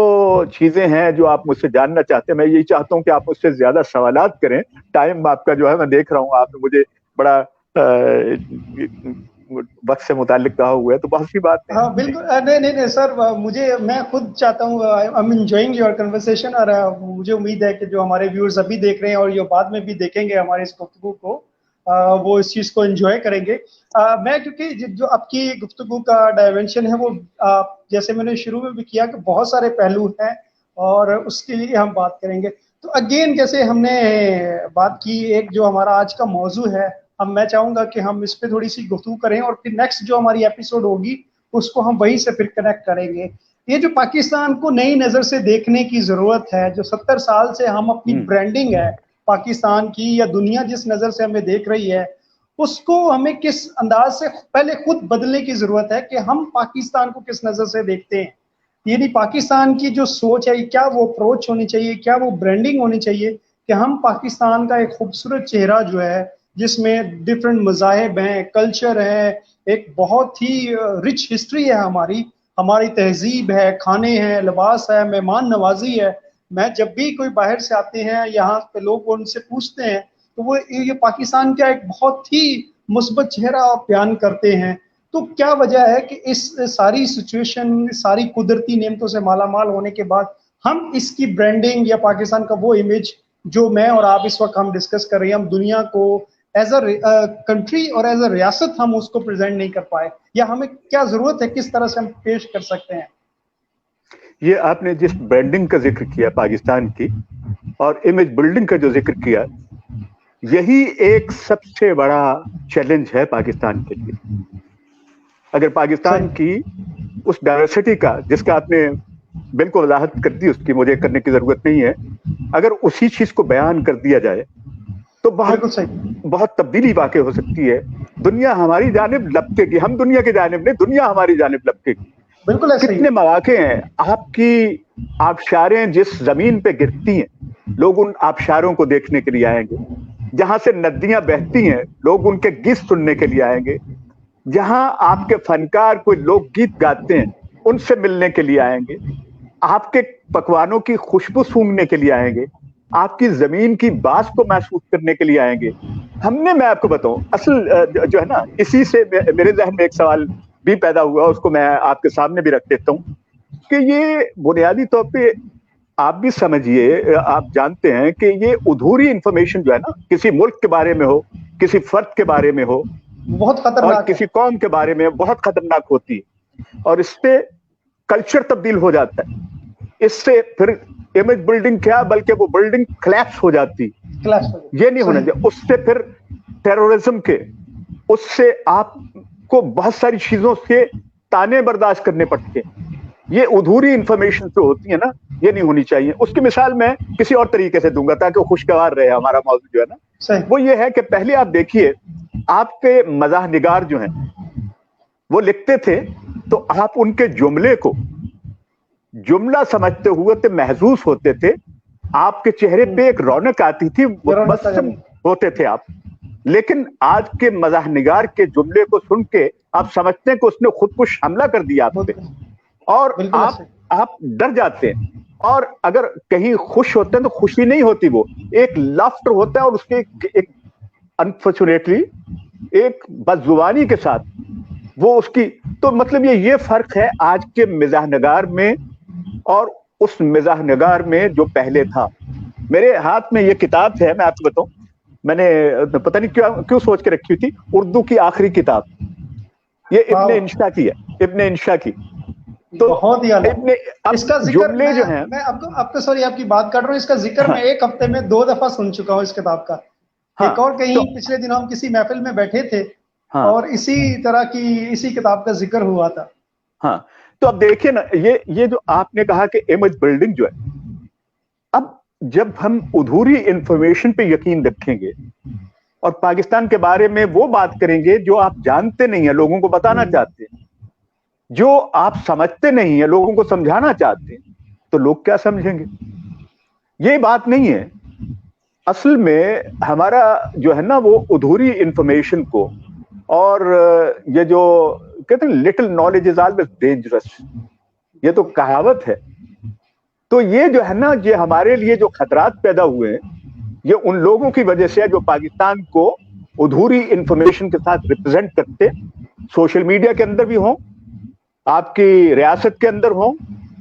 Speaker 2: چیزیں ہیں جو آپ مجھ سے جاننا چاہتے ہیں, میں یہی چاہتا ہوں کہ آپ مجھ سے زیادہ سوالات کریں. ٹائم آپ کا جو ہے میں دیکھ رہا ہوں آپ نے مجھے بڑا وقت سے متعلق کہا ہوا ہے تو بہت سی بات ہے.
Speaker 1: ہاں بالکل, نہیں سر, میں خود چاہتا ہوں I am enjoying your conversation, اور مجھے امید ہے کہ جو ہمارے ویورز ابھی دیکھ رہے ہیں اور یہ بعد میں بھی دیکھیں گے ہمارے اس گفتگو کو, وہ اس چیز کو انجوائے کریں گے. میں کیونکہ جو اب کی گفتگو کا ڈائمینشن ہے وہ جیسے میں نے شروع میں بھی کیا کہ بہت سارے پہلو ہیں اور اس کے لیے ہم بات کریں گے. تو اگین جیسے ہم نے بات کی, ایک جو ہمارا آج کا موضوع ہے, میں چاہوں گا کہ ہم اس پہ تھوڑی سی گفتگو کریں اور پھر نیکسٹ جو ہماری ایپیسوڈ ہوگی اس کو ہم وہیں سے پھر کنیکٹ کریں گے. یہ جو پاکستان کو نئی نظر سے دیکھنے کی ضرورت ہے, جو 70 سال سے ہم اپنی برانڈنگ ہے پاکستان کی یا دنیا جس نظر سے ہمیں دیکھ رہی ہے, اس کو ہمیں کس انداز سے پہلے خود بدلنے کی ضرورت ہے کہ ہم پاکستان کو کس نظر سے دیکھتے ہیں. یعنی پاکستان کی جو سوچ ہے کیا وہ اپروچ ہونی چاہیے, کیا وہ برانڈنگ ہونی چاہیے کہ ہم پاکستان کا ایک خوبصورت چہرہ جو ہے جس میں ڈفرینٹ مذاہب ہیں, کلچر ہے, ایک بہت ہی رچ ہسٹری ہے ہماری تہذیب ہے, کھانے ہیں, لباس ہے, مہمان نوازی ہے. میں جب بھی کوئی باہر سے آتے ہیں یہاں پہ لوگ ان سے پوچھتے ہیں تو وہ یہ پاکستان کا ایک بہت ہی مثبت چہرہ بیان کرتے ہیں. تو کیا وجہ ہے کہ اس ساری سچویشن, ساری قدرتی نعمتوں سے مالا مال ہونے کے بعد ہم اس کی برانڈنگ یا پاکستان کا وہ امیج جو میں اور آپ اس وقت ہم ڈسکس کر رہے ہیں, ہم دنیا کو ایز اے کنٹری اور ایز اے ریاست ہم اس کو پریزنٹ نہیں کر پائے, یا ہمیں کیا ضرورت ہے, کس طرح سے ہم پیش کر سکتے ہیں؟
Speaker 2: یہ آپ نے جس برانڈنگ کا ذکر کیا پاکستان کی اور امیج بلڈنگ کا جو ذکر کیا, یہی ایک سب سے بڑا چیلنج ہے پاکستان کے لیے. اگر پاکستان کی اس ڈائیورسٹی کا جس کا آپ نے بالکل وضاحت کر دی, اس کی مجھے کرنے کی ضرورت نہیں ہے, اگر اسی چیز کو بیان کر دیا جائے تو بہت تبدیلی واقع ہو سکتی ہے. دنیا ہماری جانب لپکے گی, ہم دنیا کی جانب نہیں, دنیا ہماری جانب لپکے گی.
Speaker 1: بالکل
Speaker 2: کتنے مواقع ہیں, آپ کی آبشاریں جس زمین پہ گرتی ہیں لوگ ان آبشاروں کو دیکھنے کے لیے آئیں گے, جہاں سے ندیاں بہتی ہیں لوگ ان کے گیت سننے کے لیے آئیں گے, جہاں آپ کے فنکار کوئی لوک گیت گاتے ہیں ان سے ملنے کے لیے آئیں گے, آپ کے پکوانوں کی خوشبو سونگھنے کے لیے آئیں گے, آپ کی زمین کی باس کو محسوس کرنے کے لیے آئیں گے. میں آپ کو بتاؤں اصل جو ہے نا, اسی سے میرے ذہن میں ایک سوال بھی پیدا ہوا, اس کو میں آپ کے سامنے بھی رکھ دیتا ہوں کہ یہ بنیادی طور پہ آپ بھی سمجھیے, آپ جانتے ہیں کہ یہ ادھوری انفارمیشن جو ہے نا, کسی ملک کے بارے میں ہو, کسی فرد کے بارے میں ہو,
Speaker 1: بہت خطرناک,
Speaker 2: اور کسی قوم کے بارے میں بہت خطرناک ہوتی ہے, اور اس پہ کلچر تبدیل ہو جاتا ہے. اس سے پھر امیج بلڈنگ کیا بلکہ وہ بلڈنگ کلیپس ہو جاتی. یہ نہیں ہونا چاہیے. اس سے پھر ٹیرورزم کے, اس سے آپ کو بہت ساری چیزوں سے تانے برداشت کرنے پڑتے ہیں. یہ ادھوری انفارمیشن جو ہوتی ہے نا, یہ نہیں ہونی چاہیے. اس کی مثال میں کسی اور طریقے سے دوں گا تاکہ وہ خوشگوار رہے ہمارا موضوع جو ہے نا. وہ یہ ہے کہ پہلے آپ دیکھیے, آپ کے مزاح نگار جو ہیں وہ لکھتے تھے تو آپ ان کے جملے کو جملہ سمجھتے ہوئے تو محظوظ ہوتے تھے, آپ کے چہرے پہ ایک رونق آتی تھی, متبسم ہوتے تھے آپ. لیکن آج کے مزاح نگار کے جملے کو سن کے آپ سمجھتے ہیں کہ اس نے خودکش حملہ کر دیا آپ پہ, اور آپ ڈر جاتے ہیں. اور اگر کہیں خوش ہوتے ہیں تو خوشی نہیں ہوتی, وہ ایک لافٹر ہوتا ہے, اور اس کے ایک انفارچونیٹلی ایک بدزبانی کے ساتھ وہ اس کی. تو مطلب یہ فرق ہے آج کے مزاح نگار میں اور اس مزاح نگار میں جو پہلے تھا. میرے ہاتھ میں یہ کتاب ہے, میں آپ کو بتاؤں, میں نے پتہ نہیں کیوں سوچ کے رکھی تھی, اردو کی آخری کتاب, یہ ابن انشا کی ہے, ابن انشا کی.
Speaker 1: تو بہت ہی اس کا ذکر میں آپ کو سوری آپ کی بات کر رہا ہوں, اس کا ذکر میں ایک ہفتے میں 2 دفعہ سن چکا ہوں اس کتاب کا. ایک اور کہیں پچھلے دنوں ہم کسی محفل میں بیٹھے تھے اور اسی طرح کی اسی کتاب کا ذکر ہوا تھا.
Speaker 2: ہاں, تو اب دیکھیں نا, یہ جو آپ نے کہا کہ امیج بلڈنگ جو ہے, اب जब हम अधूरी इंफॉर्मेशन पे यकीन रखेंगे और पाकिस्तान के बारे में वो बात करेंगे जो आप जानते नहीं है, लोगों को बताना चाहते हैं, जो आप समझते नहीं है, लोगों को समझाना चाहते हैं, तो लोग क्या समझेंगे? ये बात नहीं है। असल में हमारा जो है ना वो अधूरी इंफॉर्मेशन को, और ये जो कहते हैं little knowledge is always dangerous, ये तो कहावत है। तो ये जो है ना, ये हमारे लिए जो खतरात पैदा हुए हैं, ये उन लोगों की वजह से है जो पाकिस्तान को अधूरी इंफॉर्मेशन के साथ रिप्रेजेंट करते, सोशल मीडिया के अंदर भी हों, आपकी रियासत के अंदर हों,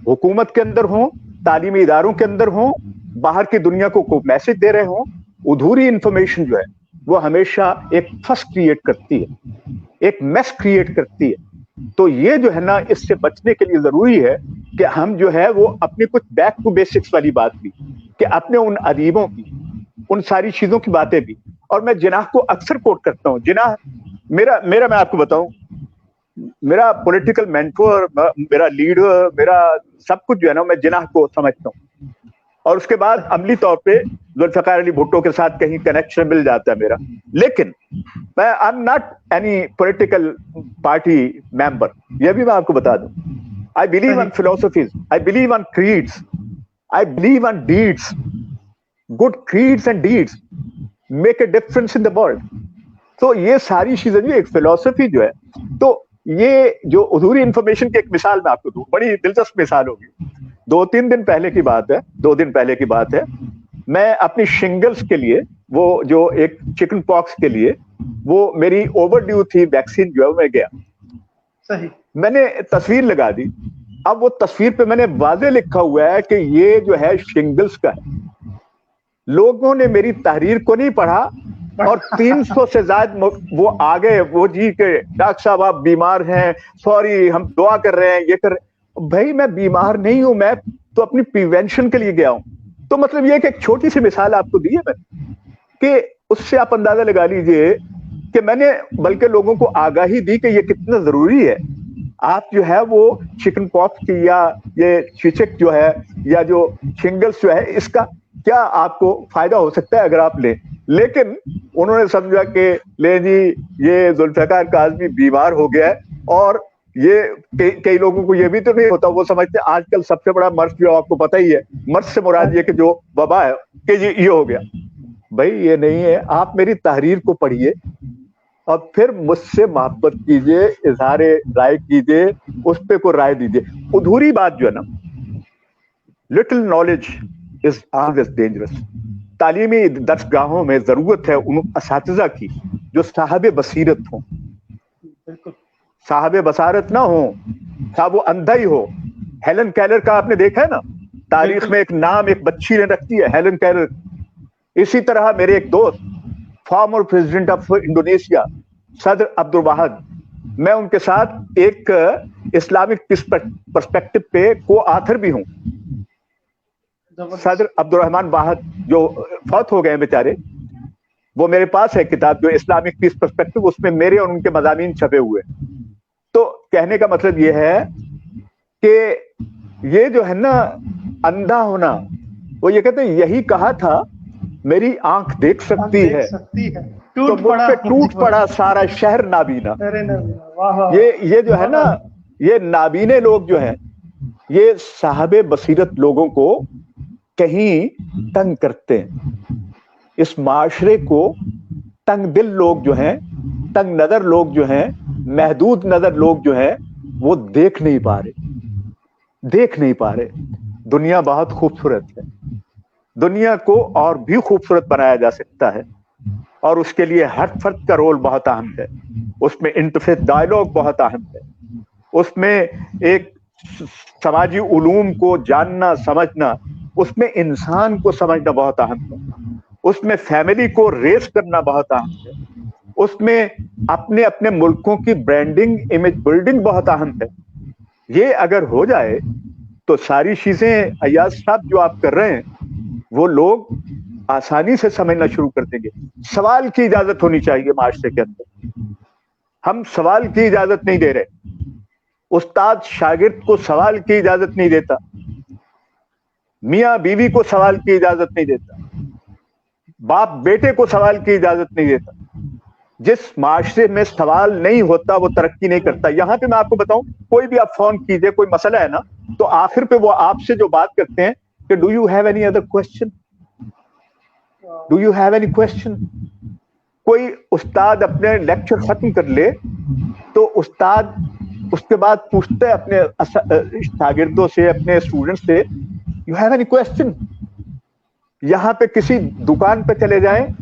Speaker 2: हुकूमत के अंदर हों, तालीमी इदारों के अंदर हों, बाहर की दुनिया को मैसेज दे रहे हों। अधूरी इंफॉर्मेशन जो है वो हमेशा एक फस क्रिएट करती है, एक मेस क्रिएट करती है। तो ये जो है ना, इससे बचने के लिए जरूरी है कि हम जो है वो अपनी कुछ बैक टू बेसिक्स वाली बात भी, कि अपने उन अदीबों की, उन सारी चीजों की बातें भी। और मैं जिनाह को अक्सर कोट करता हूँ। जिनाह मेरा मैं आपको बताऊं, मेरा पॉलिटिकल मेंटोर, मेरा लीडर, मेरा सब कुछ जो है ना, मैं जिनाह को समझता हूँ। और उसके बाद अमली तौर पे जुल्फिकार अली भुट्टो के साथ कहीं कनेक्शन मिल जाता है मेरा। लेकिन मैं I am not any political party member, यह भी मैं आपको बता दूं। I believe on philosophies, I believe on creeds, I believe on deeds. Good creeds and deeds make a difference in the world. तो ये सारी चीजें जो एक फिलोसफी जो है, तो ये जो अधूरी इंफॉर्मेशन की एक मिसाल मैं आपको दूं, बड़ी दिलचस्प मिसाल होगी। 2-3 दिन पहले की बात है, 2 दिन पहले की बात है, मैं अपनी शिंगल्स के लिए, वो जो एक चिकन पॉक्स के लिए, वो मेरी ओवरड्यू थी वैक्सीन जो है, मैं गया।
Speaker 1: सही।
Speaker 2: मैंने तस्वीर लगा दी। अब वो तस्वीर पे मैंने वाज़े लिखा हुआ है कि ये जो है शिंगल्स का है। लोगों ने मेरी तहरीर को नहीं पढ़ा और 300 से ज्यादा वो आ गए, वो जी के डॉक्टर साहब आप बीमार हैं, सॉरी हम दुआ कर रहे हैं, ये कर रहे हैं। भाई मैं बीमार नहीं हूं, मैं तो अपनी प्रिवेंशन के लिए गया हूं। तो मतलब ये कि एक छोटी सी मिसाल आपको दी है मैंने, कि उससे आप अंदाजा लगा लीजिए कि मैंने बल्कि लोगों को आगाही दी कि ये कितना जरूरी है। आप जो है वो चिकन पॉक्स की या ये चिचक जो है या जो शिंगल्स जो है, इसका क्या आपको फायदा हो सकता है अगर आप लें। लेकिन उन्होंने समझा कि ले जी ये जुल्फिकार का आदमी बीमार हो गया है। और ये कई लोगों को ये भी तो नहीं होता, वो समझते आजकल सबसे बड़ा मर्ज जो आपको पता ही है, मर्ज से मुराद ये कि जो वबा है कि ये हो गया। भाई ये नहीं है, आप मेरी तहरीर को पढ़िए और फिर मुझसे मोहब्बत कीजिए, इजहार राय कीजिए, उस पर कोई राय दीजिए। अधूरी बात जो है ना, little knowledge is always dangerous. तालीमी दरसगाहों में जरूरत है उन असातिज़ा की जो साहब बसीरत हो, साहब बसारत ना हो, था वो अंधा ही हो। हेलन केलर का आपने देखा है ना, तारीख में एक नाम एक बच्ची ने रखती है, हेलन केलर। इसी तरह मेरे एक दोस्त, फॉर्मर प्रेसिडेंट ऑफ इंडोनेशिया सदर अब्दुल वाहिद, मैं उनके साथ एक इस्लामिक पर्सपेक्टिव पे को आथर भी हूं। सदर अब्दुल रहमान वाहिद जो फौत हो गए बेचारे, वो मेरे पास है किताब जो इस्लामिक पीस पर्सपेक्टिव, उसमें मेरे और उनके मज़ामीन छपे हुए। तो कहने का मतलब ये है कि ये जो है ना अंधा होना, वो ये कहते हैं यही कहा था मेरी आंख देख सकती है, तो मुझ पे टूट पड़ा सारा शहर नाबीना। ये जो है ना, ये नाबीने लोग जो हैं, ये साहबे बसीरत लोगों को कहीं तंग करते हैं। इस माशरे को तंग दिल लोग जो हैं, तंग नजर लोग जो हैं, महदूद नजर लोग जो हैं, वो देख नहीं पा रहे। दुनिया बहुत खूबसूरत है, दुनिया को और भी खूबसूरत बनाया जा सकता है, और उसके लिए हर फर्द का रोल बहुत अहम है। उसमें इंटरफेस डायलॉग बहुत अहम है, उसमें एक समाजी उलूम को जानना समझना, उसमें इंसान को समझना बहुत अहम है, उसमें फैमिली को रेस करना बहुत अहम है, उसमें अपने अपने मुल्कों की ब्रांडिंग इमेज बिल्डिंग बहुत अहम है। ये अगर हो जाए तो सारी चीजें अय्याज साहब जो आप कर रहे हैं वो लोग आसानी से समझना शुरू कर देंगे। सवाल की इजाजत होनी चाहिए माशरे के अंदर। हम सवाल की इजाजत नहीं दे रहे, उस्ताद शागिर्द को सवाल की इजाजत नहीं देता। मियाँ बीवी को सवाल की इजाजत नहीं देता, बाप बेटे को सवाल की इजाजत नहीं देता। जिस माशरे में सवाल नहीं होता वो तरक्की नहीं करता। यहाँ पे मैं आपको बताऊं, कोई भी आप फोन कीजिए, कोई मसला है ना, तो आखिर पे वो आपसे जो बात करते हैं कि do you have any other question, do you have any question. कोई उस्ताद अपने लेक्चर खत्म कर ले तो उस्ताद उसके बाद पूछते हैं अपने शागिर्दों से, अपने स्टूडेंट्स से, यू हैव एनी क्वेश्चन। यहाँ पे किसी दुकान पे चले जाएं,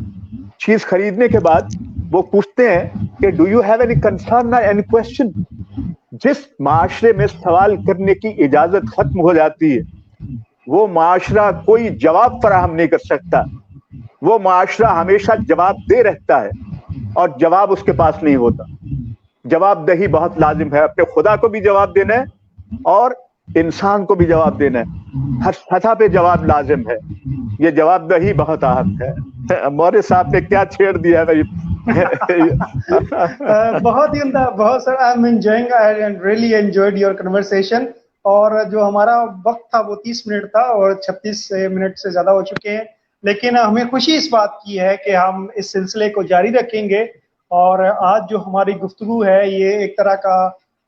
Speaker 2: चीज खरीदने के बाद वो पूछते हैं कि do you have any concern, any question. जिस माशरे में सवाल करने की इजाजत खत्म हो जाती है वो माशरा कोई जवाब फराहम नहीं कर सकता। वो माशरा हमेशा जवाब दे रहता है और जवाब उसके पास नहीं होता। जवाबदेही बहुत लाजिम है, अपने खुदा को भी जवाब देना है और इंसान को भी जवाब देना है, हर सतह पे जवाब लाजिम है। ये जवाबदेही बहुत अहम है। मौर्य साहब ने क्या छेड़ दिया है भाई।
Speaker 1: बहुत ही उम्दा, बहुत सारा। I am enjoying, I really enjoyed your conversation. और जो हमारा वक्त था वो 30 मिनट था और 36 मिनट से ज्यादा हो चुके हैं, लेकिन हमें खुशी इस बात की है कि हम इस सिलसिले को जारी रखेंगे। और आज जो हमारी गुफ्तगू है ये एक तरह का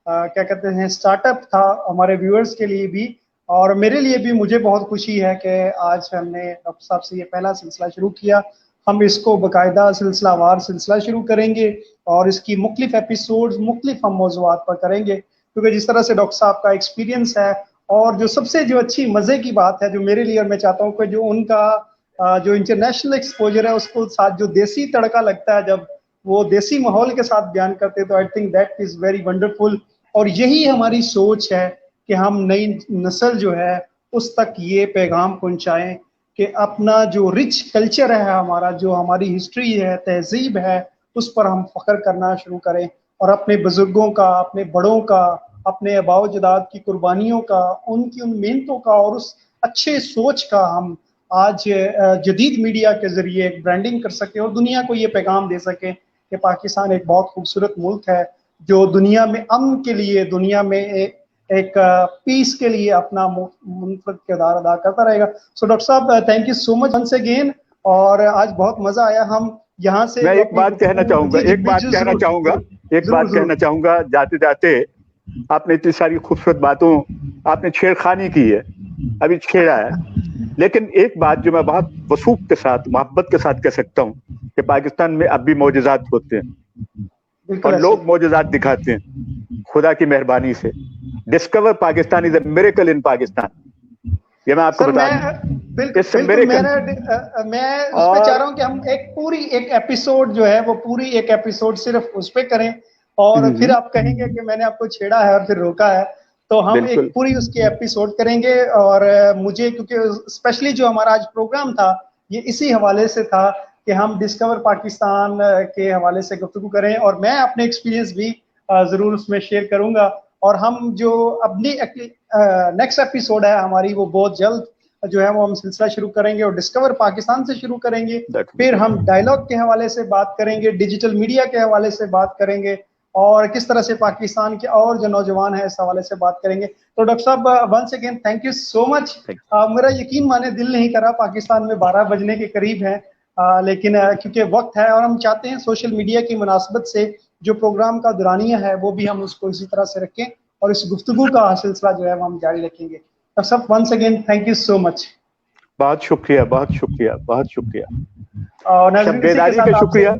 Speaker 1: क्या कहते हैं स्टार्टअप था हमारे व्यूअर्स के लिए भी, और मेरे लिए भी। मुझे बहुत खुशी है कि आज हमने डॉक्टर साहब से ये पहला सिलसिला शुरू किया। हम इसको बाकायदा सिलसिलावार सिलसिला शुरू करेंगे और इसकी मुख्तलिफ एपिसोड्स मुख्तलिफ हम मौज़ूआत पर करेंगे, क्योंकि जिस तरह से डॉक्टर साहब का एक्सपीरियंस है, और जो सबसे जो अच्छी मज़े की बात है जो मेरे लिए, और मैं चाहता हूँ कि जो उनका जो इंटरनेशनल एक्सपोजर है उसको साथ जो देसी तड़का लगता है, जब वो देसी माहौल के साथ बयान करते हैं, तो I think that is very wonderful. और यही हमारी सोच है कि हम नई नस्ल जो है उस तक ये पैगाम पहुंचाएं कि अपना जो रिच कल्चर है हमारा, जो हमारी हिस्ट्री है, तहजीब है, उस पर हम फख्र करना शुरू करें और अपने बुजुर्गों का, अपने बड़ों का, अपने आबाओ जदाद की कुर्बानियों का, उनकी उन मेहनतों का और उस अच्छे सोच का हम आज जदीद मीडिया के जरिए एक ब्रांडिंग कर सके और दुनिया को ये पैगाम दे सके कि पाकिस्तान एक बहुत खूबसूरत मुल्क है जो दुनिया में अमन के लिए, दुनिया में एक पीस के लिए अपना मुनफरद किरदार अदा करता रहेगा। सो डॉक्टर साहब, thank you so much once again, और आज बहुत मजा आया। हम यहाँ से
Speaker 2: मैं एक बात कहना चाहूंगा, जाते जाते आपने इतनी सारी खूबसूरत बातों, आपने छेड़खानी की है, अभी छेड़ा है, लेकिन एक बात जो मैं बहुत वसूख के साथ, मोहब्बत के साथ कह सकता हूँ कि पाकिस्तान में अब भी मौजज़ात होते हैं और लोग मौजज़ात दिखाते हैं खुदा की मेहरबानी से। Discover Pakistan is a miracle इन पाकिस्तान, ये मैं आपको बता दूं।
Speaker 1: बिल्कुल मैं उस पे चाह रहा हूँ कि हम एक एपिसोड जो है वो पूरी एक एपिसोड सिर्फ उस पे करें, और फिर आप कहेंगे कि मैंने आपको छेड़ा है और फिर रोका है, तो हम एक पूरी उसकी एपिसोड करेंगे। और मुझे, क्योंकि स्पेशली जो हमारा आज प्रोग्राम था ये इसी हवाले से था कि हम डिस्कवर पाकिस्तान के हवाले से गुफ्तगू करें, और मैं अपने एक्सपीरियंस भी जरूर उसमें शेयर करूंगा। और हम जो अपनी नेक्स्ट एपिसोड है हमारी, वो बहुत जल्द जो है वो हम सिलसिला शुरू करेंगे और डिस्कवर पाकिस्तान से शुरू करेंगे। फिर हम डायलॉग के हवाले से बात करेंगे, डिजिटल मीडिया के हवाले से बात करेंगे, और किस तरह से पाकिस्तान के और जो नौजवान है इस हवाले से बात करेंगे। तो डॉक्टर साहब, once again thank you so much. मेरा यकीन माने दिल नहीं करा, पाकिस्तान में 12 बजने के करीब है, लेकिन क्योंकि वक्त है और हम चाहते हैं सोशल मीडिया की मुनासबत से जो प्रोग्राम का दुरानिया है वो भी हम उसको इसी तरह से रखें और इस गुफ्तगू का सिलसिला जो है वो हम जारी रखेंगे। डॉक्टर साहब, once again thank you so much.
Speaker 2: बहुत शुक्रिया, बहुत शुक्रिया, बहुत शुक्रिया। शब बेदारी का शुक्रिया।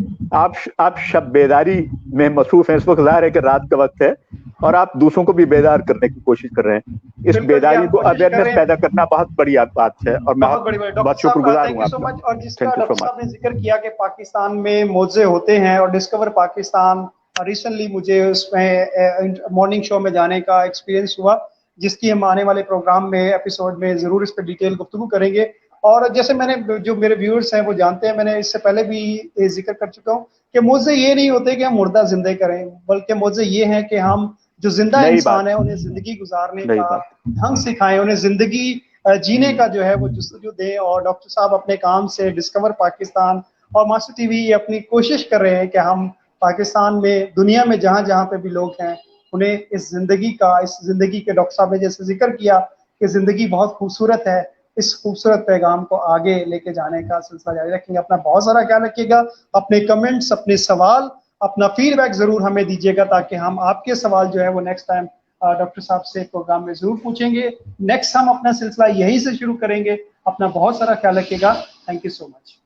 Speaker 2: आप शब बेदारी में मसरूफ हैं, इस वक्त ज़ाहिर है कि रात का वक्त है और आप दूसरों को भी बेदार करने की कोशिश कर रहे हैं। इस बेदारी को अवेयरनेस पैदा करना बहुत बड़ी बात है और मैं बहुत शुक्रगुजार हूँ आपका।
Speaker 1: और जिसका डॉक्टर साहब ने जिक्र किया कि पाकिस्तान में मौजे होते हैं और डिस्कवर पाकिस्तान, रिसेंटली मुझे उसमें मॉर्निंग शो में जाने का एक्सपीरियंस हुआ, जिसकी हम आने वाले प्रोग्राम में एपिसोड में जरूर इस पर डिटेल गुफ्तगू करेंगे। और जैसे मैंने, जो मेरे व्यूअर्स हैं वो जानते हैं, मैंने इससे पहले भी जिक्र कर चुका हूँ कि मौजे ये नहीं होते कि हम मुर्दा जिंदे करें, बल्कि मौजे ये हैं कि हम जो जिंदा इंसान है उन्हें जिंदगी गुजारने का ढंग सिखाएं, उन्हें जिंदगी जीने का जो है वो जुस्तजू दें। और डॉक्टर साहब अपने काम से डिस्कवर पाकिस्तान और मास्टर टीवी अपनी कोशिश कर रहे हैं कि हम पाकिस्तान में, दुनिया में जहाँ जहाँ पे भी लोग हैं, उन्हें इस जिंदगी के, डॉक्टर साहब ने जैसे जिक्र किया कि जिंदगी बहुत खूबसूरत है, इस खूबसूरत पैगाम को आगे लेके जाने का सिलसिला जारी रखेंगे। अपना बहुत सारा ख्याल रखिएगा, अपने कमेंट्स, अपने सवाल, अपना फीडबैक जरूर हमें दीजिएगा ताकि हम आपके सवाल जो है वो नेक्स्ट टाइम डॉक्टर साहब से प्रोग्राम में जरूर पूछेंगे। नेक्स्ट हम अपना सिलसिला यहीं से शुरू करेंगे। अपना बहुत सारा ख्याल रखिएगा। Thank you so much.